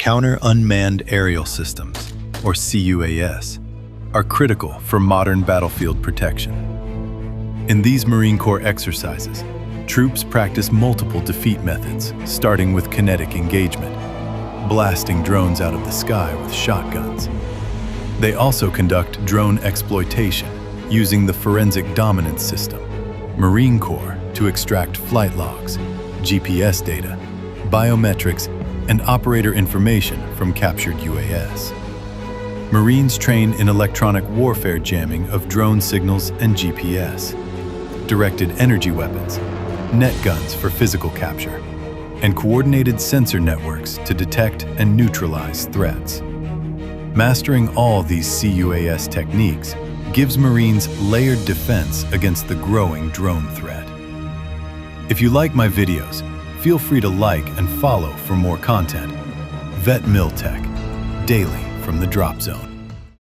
Counter-Unmanned Aerial Systems, or CUAS, are critical for modern battlefield protection. In these Marine Corps exercises, troops practice multiple defeat methods, starting with kinetic engagement, blasting drones out of the sky with shotguns. They also conduct drone exploitation, using the forensic dominance system, Marine Corps, to extract flight logs, GPS data, biometrics, and operator information from captured UAS. Marines train in electronic warfare jamming of drone signals and GPS, directed energy weapons, net guns for physical capture, and coordinated sensor networks to detect and neutralize threats. Mastering all these CUAS techniques gives Marines layered defense against the growing drone threat. If you like my videos, feel free to like and follow for more content. Vet Miltech, daily from the Drop Zone.